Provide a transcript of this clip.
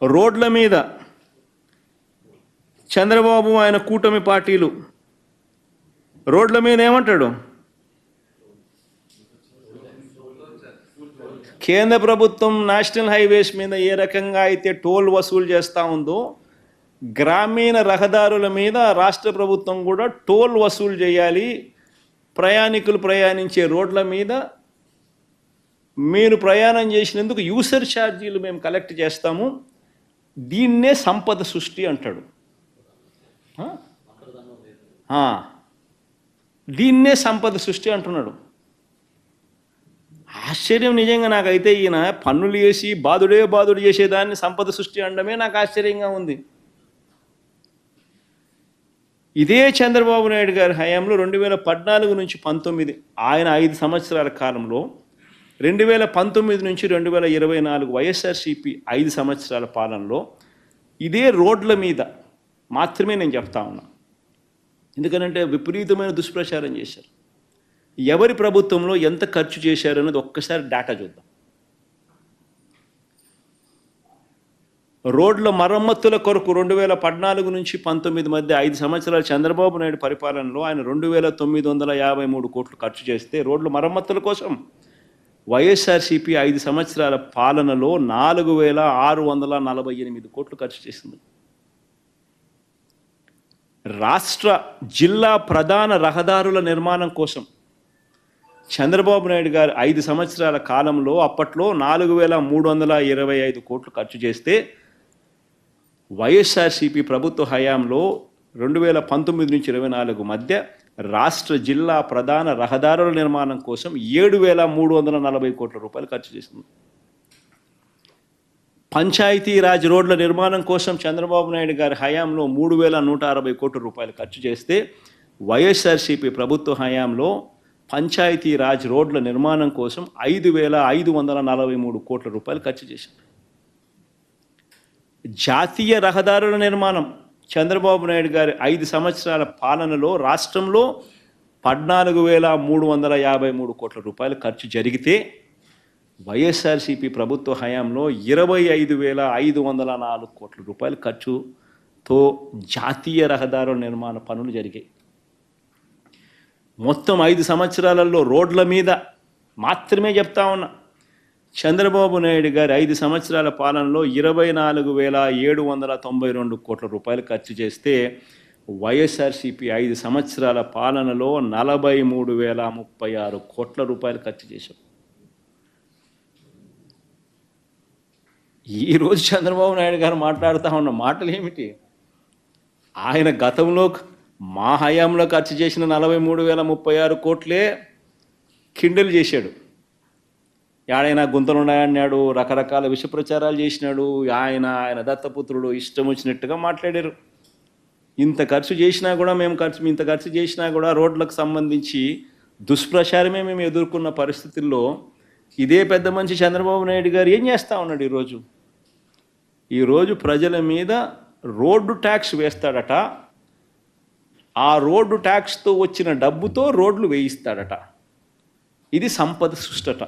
రోడ్ల మీద చంద్రబాబు ఆయన కూటమి పార్టీలు రోడ్ల మీద ఏమంటాడు? కేంద్ర ప్రభుత్వం నేషనల్ హైవేస్ మీద ఏ రకంగా అయితే టోల్ వసూలు చేస్తూ ఉందో, గ్రామీణ రహదారుల మీద రాష్ట్ర ప్రభుత్వం కూడా టోల్ వసూలు చేయాలి. ప్రయాణికులు ప్రయాణించే రోడ్ల మీద మీరు ప్రయాణం చేసినందుకు యూసర్ ఛార్జీలు మేము కలెక్ట్ చేస్తాము, దీన్నే సంపద సృష్టి అంటాడు. దీన్నే సంపద సృష్టి అంటున్నాడు. ఆశ్చర్యం నిజంగా నాకైతే. ఈయన పన్నులు వేసి బాధుడు చేసేదాన్ని సంపద సృష్టి అనడమే నాకు ఆశ్చర్యంగా ఉంది. ఇదే చంద్రబాబు నాయుడు గారి హయాంలో 2014 నుంచి 19 ఆయన 5 సంవత్సరాల కాలంలో, 2019 నుంచి 2024 వైఎస్ఆర్సీపీ 5 సంవత్సరాల పాలనలో ఇదే రోడ్ల మీద మాత్రమే నేను చెప్తా ఉన్నా. ఎందుకనంటే విపరీతమైన దుష్ప్రచారం చేశారు. ఎవరి ప్రభుత్వంలో ఎంత ఖర్చు చేశారు అనేది ఒక్కసారి డేటా చూద్దాం. రోడ్ల మరమ్మతుల కొరకు 2014 నుంచి 19 మధ్య 5 సంవత్సరాల చంద్రబాబు నాయుడు పరిపాలనలో ఆయన 2953 కోట్లు ఖర్చు చేస్తే, రోడ్ల మరమ్మతుల కోసం వైఎస్ఆర్సీపీ 5 సంవత్సరాల పాలనలో 4648 కోట్లు ఖర్చు చేసింది. రాష్ట్ర జిల్లా ప్రధాన రహదారుల నిర్మాణం కోసం చంద్రబాబు నాయుడు గారు 5 సంవత్సరాల కాలంలో అప్పట్లో 4325 కోట్లు ఖర్చు చేస్తే, వైఎస్ఆర్సీపీ ప్రభుత్వ హయాంలో 2019 నుంచి 24 మధ్య రాష్ట్ర జిల్లా ప్రధాన రహదారుల నిర్మాణం కోసం 7340 కోట్ల రూపాయలు ఖర్చు చేసింది. పంచాయతీరాజ్ రోడ్ల నిర్మాణం కోసం చంద్రబాబు నాయుడు గారి హయాంలో 3160 కోట్ల రూపాయలు ఖర్చు చేస్తే, వైఎస్ఆర్సీపీ ప్రభుత్వ హయాంలో పంచాయతీరాజ్ రోడ్ల నిర్మాణం కోసం 5543 కోట్ల రూపాయలు ఖర్చు చేశారు. జాతీయ రహదారుల నిర్మాణం చంద్రబాబు నాయుడు గారి 5 సంవత్సరాల పాలనలో రాష్ట్రంలో 14353 కోట్ల రూపాయలు ఖర్చు జరిగితే, వైఎస్ఆర్సీపీ ప్రభుత్వ హయాంలో 25504 కోట్ల రూపాయల ఖర్చుతో జాతీయ రహదారుల నిర్మాణ పనులు జరిగాయి. మొత్తం 5 సంవత్సరాలలో రోడ్ల మీద మాత్రమే చెప్తా ఉన్నా, చంద్రబాబు నాయుడు గారి 5 సంవత్సరాల పాలనలో 24792 కోట్ల రూపాయలు ఖర్చు చేస్తే, వైఎస్ఆర్సీపీ 5 సంవత్సరాల పాలనలో 43036 కోట్ల రూపాయలు ఖర్చు చేశాం. ఈరోజు చంద్రబాబు నాయుడు గారు మాట్లాడుతూ ఉన్న మాటలు ఏమిటి? ఆయన గతంలో మా హయాంలో ఖర్చు చేసిన 43036 కోట్లే కిండల్ చేశాడు. ఏడైనా గుంతలు ఉన్నాయన్నాడు, రకరకాల విష ప్రచారాలు చేసినాడు. ఆయన దత్తపుత్రుడు ఇష్టం వచ్చినట్టుగా మాట్లాడారు. ఇంత ఖర్చు చేసినా కూడా ఇంత ఖర్చు చేసినా కూడా రోడ్లకు సంబంధించి దుష్ప్రచారమే మేము ఎదుర్కొన్న పరిస్థితుల్లో ఇదే పెద్ద మనిషి చంద్రబాబు నాయుడు గారు ఏం చేస్తూ ఉన్నాడు? ఈరోజు ప్రజల మీద రోడ్డు ట్యాక్స్ వేస్తాడట. ఆ రోడ్డు ట్యాక్స్తో వచ్చిన డబ్బుతో రోడ్లు వేయిస్తాడట. ఇది సంపద సృష్టట.